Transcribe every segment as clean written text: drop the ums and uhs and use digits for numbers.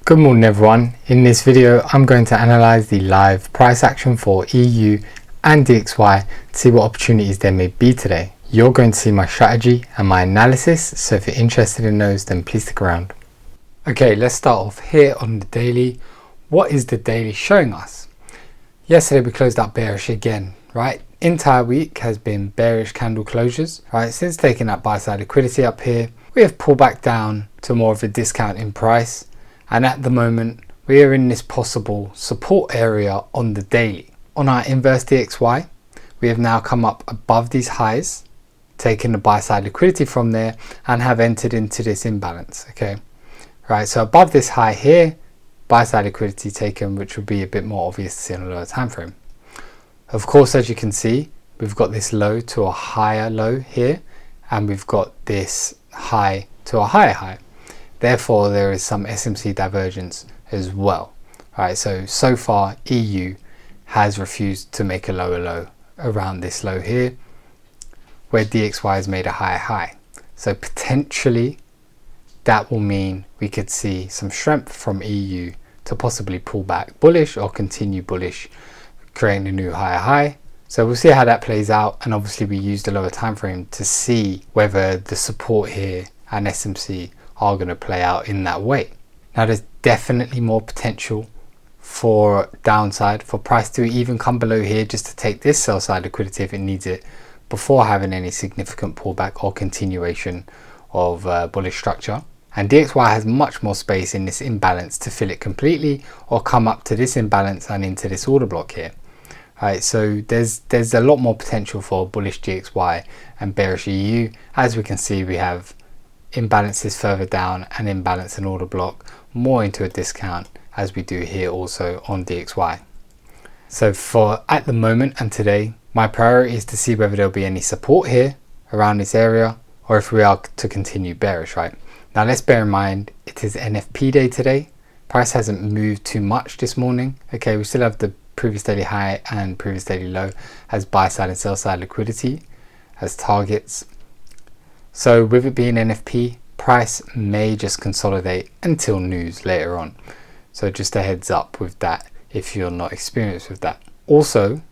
Good morning everyone. In this video I'm going to analyze the live price action for EU and DXY to see what opportunities there may be today. You're going to see my strategy and my analysis, so if you're interested in those then please stick around. Okay, let's start off here on the daily. What is the daily showing us? Yesterday we closed out bearish again, right? Entire week has been bearish candle closures, right? Since taking that buy side liquidity up here, we have pulled back down to more of a discount in price. And at the moment, we are in this possible support area on the daily. On our inverse DXY, we have now come up above these highs, taken the buy side liquidity from there and have entered into this imbalance, okay? Right, so above this high here, buy side liquidity taken, which would be a bit more obvious to see on a lower time frame. Of course, as you can see, we've got this low to a higher low here, and we've got this high to a higher high. Therefore, there is some SMC divergence as well. Right, so far EU has refused to make a lower low around this low here, where DXY has made a higher high. So potentially that will mean we could see some strength from EU to possibly pull back bullish or continue bullish, creating a new higher high. So we'll see how that plays out, and obviously we used the lower time frame to see whether the support here and SMC are going to play out in that way. Now there's definitely more potential for downside, for price to even come below here just to take this sell side liquidity if it needs it before having any significant pullback or continuation of bullish structure. And DXY has much more space in this imbalance to fill it completely or come up to this imbalance and into this order block here. Right, so there's a lot more potential for bullish DXY and bearish EU. As we can see, we have imbalances further down and imbalance and order block more into a discount, as we do here also on DXY. So for at the moment and today, my priority is to see whether there'll be any support here around this area or if we are to continue bearish. Right, now let's bear in mind it is NFP day today. Price hasn't moved too much this morning. Okay, we still have the previous daily high and previous daily low as buy side and sell side liquidity as targets. So with it being NFP, price may just consolidate until news later on. So just a heads up with that if you're not experienced with that. Also,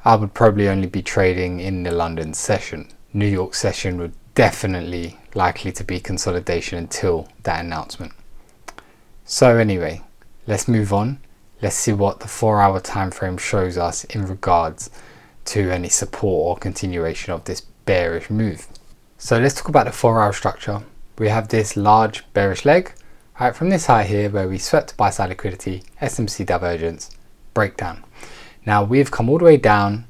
I would probably only be trading in the London session. New York session would definitely likely to be consolidation until that announcement. So anyway, let's move on. Let's see what the 4-hour time frame shows us in regards to any support or continuation of this bearish move. So let's talk about the 4-hour structure. We have this large bearish leg, right, from this high here where we swept buy side liquidity, SMC divergence, breakdown. Now we've come all the way down.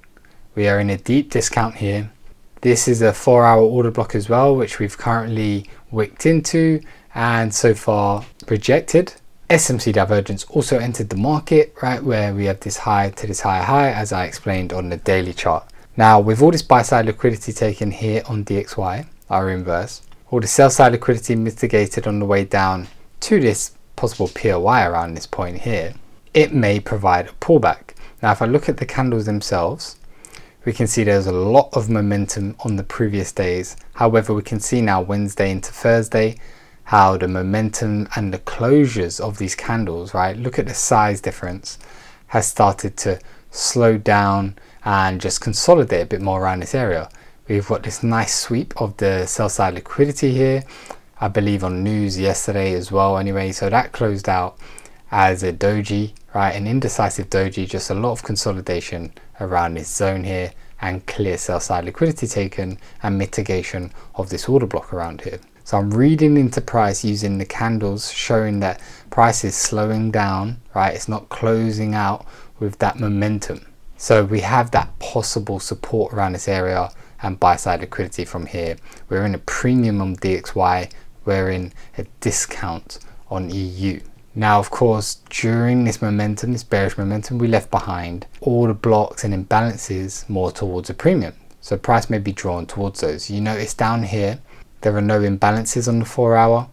We are in a deep discount here. This is a 4-hour order block as well, which we've currently wicked into and so far rejected. SMC divergence also entered the market, right, where we have this high to this higher high, as I explained on the daily chart. Now with all this buy side liquidity taken here on DXY, our inverse, all the sell side liquidity mitigated on the way down to this possible POI around this point here, it may provide a pullback. Now if I look at the candles themselves, we can see there's a lot of momentum on the previous days. However, we can see now Wednesday into Thursday how the momentum and the closures of these candles, right, look at the size difference, has started to slow down and just consolidate a bit more around this area. We've got this nice sweep of the sell side liquidity here, I believe on news yesterday as well anyway. So that closed out as a doji, right, an indecisive doji, just a lot of consolidation around this zone here and clear sell side liquidity taken and mitigation of this order block around here. So I'm reading into price using the candles showing that price is slowing down, right, it's not closing out with that momentum. So we have that possible support around this area and buy side liquidity from here. We're in a premium on DXY, we're in a discount on EU. Now of course during this momentum, this bearish momentum, we left behind all the blocks and imbalances more towards a premium. So price may be drawn towards those. You notice down here there are no imbalances on the 4-hour.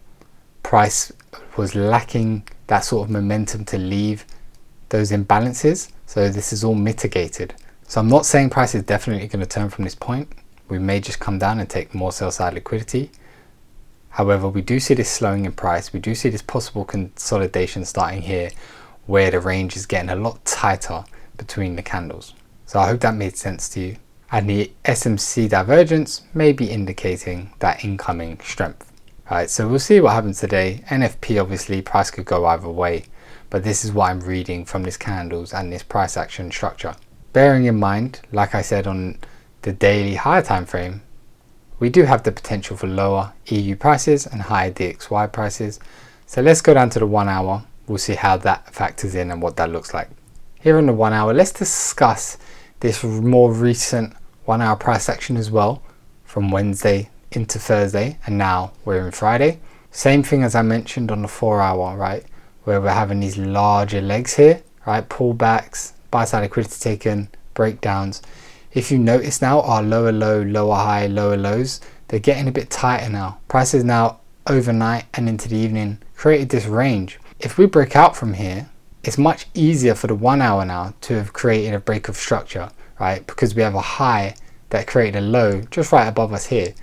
Price was lacking that sort of momentum to leave those imbalances. So this is all mitigated. So I'm not saying price is definitely going to turn from this point. We may just come down and take more sell side liquidity. However, we do see this slowing in price. We do see this possible consolidation starting here, where the range is getting a lot tighter between the candles. So I hope that made sense to you. And the SMC divergence may be indicating that incoming strength. Alright, so we'll see what happens today. NFP, obviously, price could go either way, but this is what I'm reading from these candles and this price action structure. Bearing in mind, like I said on the daily higher time frame, we do have the potential for lower EU prices and higher DXY prices. So let's go down to the 1 hour. We'll see how that factors in and what that looks like. Here on the 1 hour, let's discuss this more recent 1 hour price action as well, from Wednesday into Thursday, and now we're in Friday. Same thing as I mentioned on the 4 hour, right, where we're having these larger legs here, right, pullbacks, buy side liquidity taken, breakdowns. If you notice now, our lower low, lower high, lower lows, they're getting a bit tighter now. Prices now overnight and into the evening created this range. If we break out from here, it's much easier for the 1 hour now to have created a break of structure, right? Because we have a high that created a low just right above us here.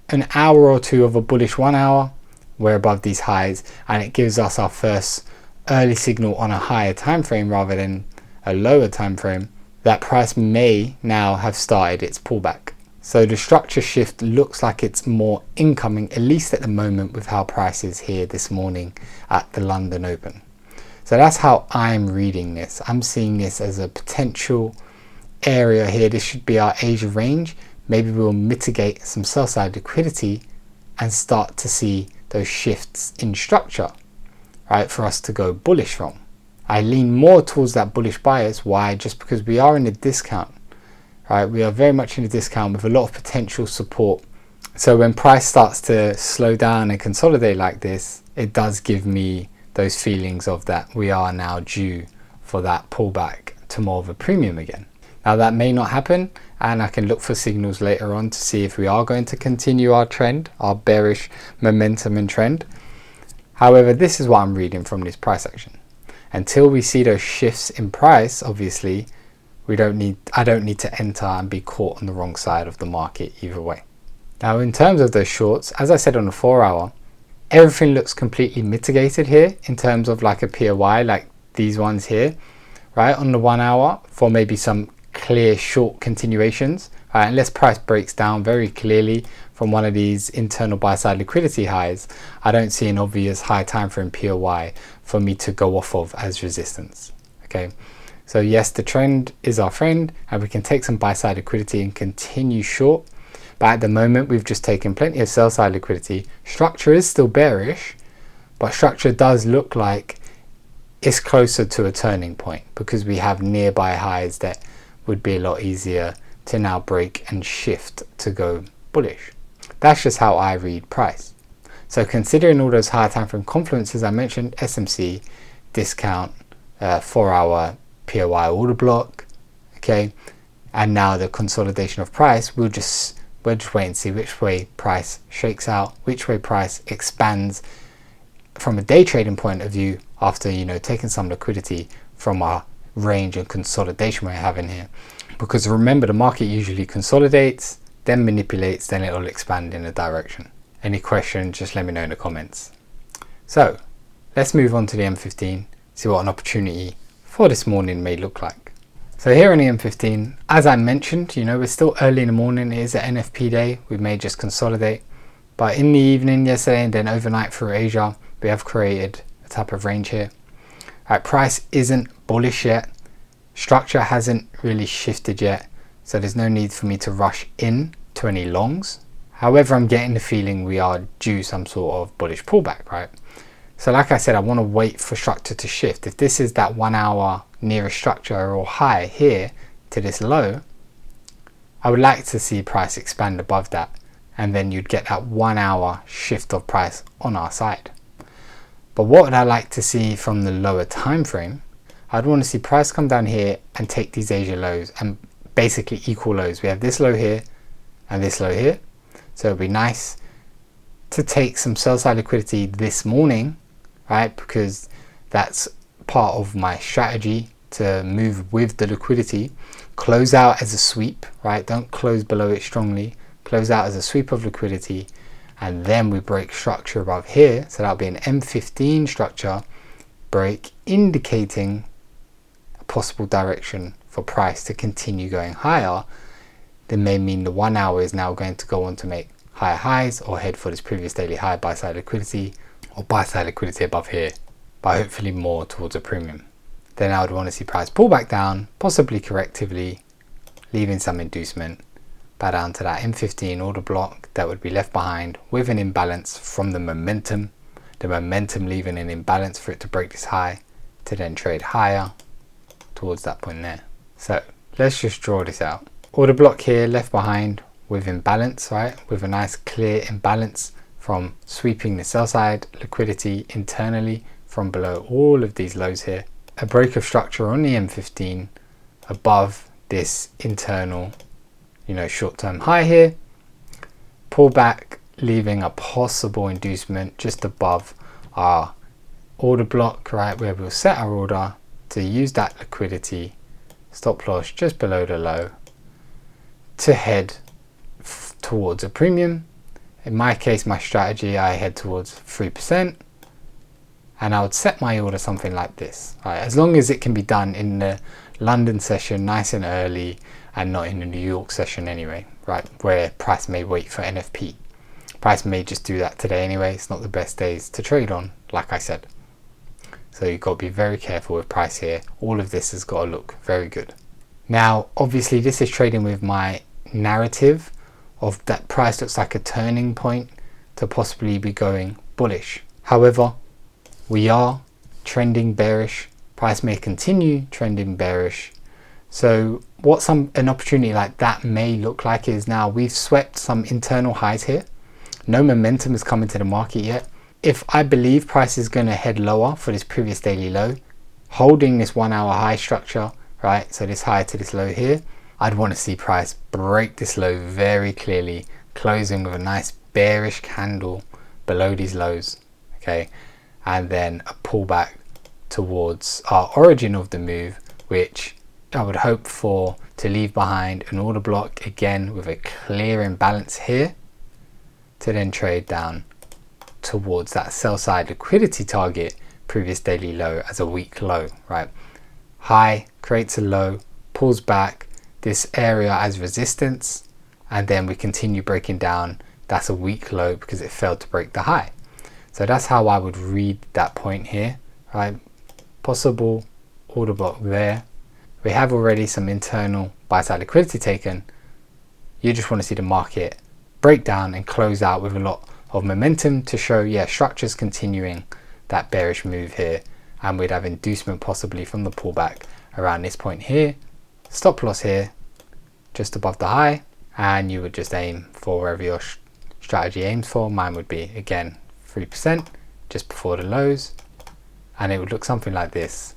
An hour or two of a bullish 1 hour, we're above these highs, and it gives us our first early signal on a higher time frame rather than a lower time frame that price may now have started its pullback. So the structure shift looks like it's more incoming, at least at the moment, with how price is here this morning at the London Open. So that's how I'm reading this. I'm seeing this as a potential area here. This should be our Asia range. Maybe we'll mitigate some sell side liquidity and start to see those shifts in structure, right, for us to go bullish from. I lean more towards that bullish bias. Why? Just because we are in a discount, right? We are very much in a discount with a lot of potential support. So when price starts to slow down and consolidate like this, it does give me those feelings of that we are now due for that pullback to more of a premium again. Now that may not happen, and I can look for signals later on to see if we are going to continue our trend, our bearish momentum and trend. However, this is what I'm reading from this price action. Until we see those shifts in price, obviously, I don't need to enter and be caught on the wrong side of the market either way. Now, in terms of those shorts, as I said on the 4 hour, everything looks completely mitigated here in terms of like a POI, like these ones here, right? On the 1 hour for maybe some clear short continuations, right? Unless price breaks down very clearly from one of these internal buy side liquidity highs, I don't see an obvious high time frame POI for me to go off of as resistance. Okay, so yes, the trend is our friend and we can take some buy side liquidity and continue short, but at the moment we've just taken plenty of sell side liquidity. Structure is still bearish, but structure does look like it's closer to a turning point because we have nearby highs that would be a lot easier to now break and shift to go bullish. That's just how I read price. So considering all those higher time frame confluences I mentioned, SMC, discount, 4 hour POI order block, okay, and now the consolidation of price, we'll just wait and see which way price shakes out, which way price expands from a day trading point of view after, you know, taking some liquidity from our range and consolidation we're having here. Because remember, the market usually consolidates, then manipulates, then it'll expand in a direction. Any questions, just let me know in the comments. So let's move on to the M15, see what an opportunity for this morning may look like. So here on the M15, as I mentioned, you know, we're still early in the morning. It is an NFP day. We may just consolidate, but in the evening yesterday and then overnight through Asia, we have created a type of range here. Right, price isn't bullish yet. Structure hasn't really shifted yet, so there's no need for me to rush in to any longs. However, I'm getting the feeling we are due some sort of bullish pullback, right? So like I said, I want to wait for structure to shift. If this is that 1 hour nearest structure or high here to this low, I would like to see price expand above that, and then you'd get that 1 hour shift of price on our side. But what would I like to see from the lower time frame? I'd want to see price come down here and take these Asia lows and basically equal lows. We have this low here and this low here. So it'd be nice to take some sell side liquidity this morning, right? Because that's part of my strategy to move with the liquidity. Close out as a sweep, right? Don't close below it strongly. Close out as a sweep of liquidity and then we break structure above here, so that'll be an M15 structure break indicating a possible direction for price to continue going higher, then may mean the 1 hour is now going to go on to make higher highs or head for this previous daily high buy side liquidity or buy side liquidity above here, but hopefully more towards a premium. Then I would want to see price pull back down, possibly correctively, leaving some inducement back down to that M15 order block that would be left behind with an imbalance from the momentum leaving an imbalance for it to break this high to then trade higher towards that point there. So let's just draw this out. Order block here left behind with imbalance, right? With a nice clear imbalance from sweeping the sell side liquidity internally from below all of these lows here. A break of structure on the M15 above this internal, short-term high here. Pull back, leaving a possible inducement just above our order block, right, where we'll set our order to use that liquidity, stop loss just below the low to head towards a premium. In my case, my strategy, I head towards 3%, and I would set my order something like this, right? As long as it can be done in the London session nice and early and not in the New York session anyway, right, where price may wait for NFP. Price may just do that today anyway. It's not the best days to trade on, like I said. So you've got to be very careful with price here. All of this has got to look very good. Now, obviously this is trading with my narrative of that price looks like a turning point to possibly be going bullish. However, we are trending bearish. Price may continue trending bearish. So what an opportunity like that may look like is now we've swept some internal highs here. No momentum has come into the market yet. If I believe price is going to head lower for this previous daily low, holding this 1 hour high structure, right, so this high to this low here, I'd want to see price break this low very clearly, closing with a nice bearish candle below these lows, okay, and then a pullback towards our origin of the move, which I would hope for to leave behind an order block again with a clear imbalance here to then trade down towards that sell side liquidity target, previous daily low as a weak low, right? High creates a low, pulls back this area as resistance, and then we continue breaking down. That's a weak low because it failed to break the high. So that's how I would read that point here, right? Possible order block there. We have already some internal buy side liquidity taken. You just want to see the market break down and close out with a lot of momentum to show, yeah, structure's continuing that bearish move here, and we'd have inducement possibly from the pullback around this point here. Stop loss here just above the high, and you would just aim for wherever your strategy aims for. Mine would be again 3% just before the lows, and it would look something like this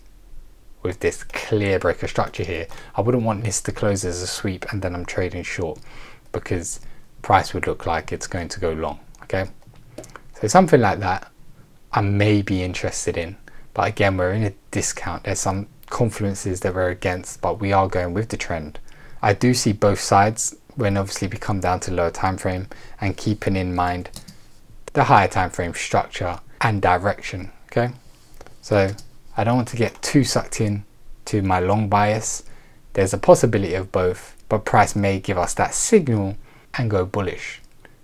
with this clear breaker structure here. I wouldn't want this to close as a sweep and then I'm trading short, because price would look like it's going to go long. Okay, so something like that I may be interested in, but again, we're in a discount. There's some confluences that we're against, but we are going with the trend. I do see both sides when obviously we come down to lower time frame, and keeping in mind the higher time frame structure and direction. Okay, so I don't want to get too sucked in to my long bias. There's a possibility of both, but price may give us that signal and go bullish,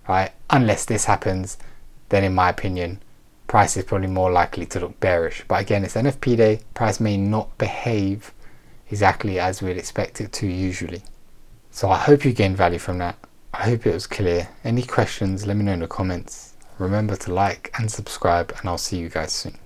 right? Unless this happens, then in my opinion, price is probably more likely to look bearish. But again, it's NFP day. Price may not behave exactly as we'd expect it to usually. So I hope you gained value from that. I hope it was clear. Any questions, let me know in the comments. Remember to like and subscribe, and I'll see you guys soon.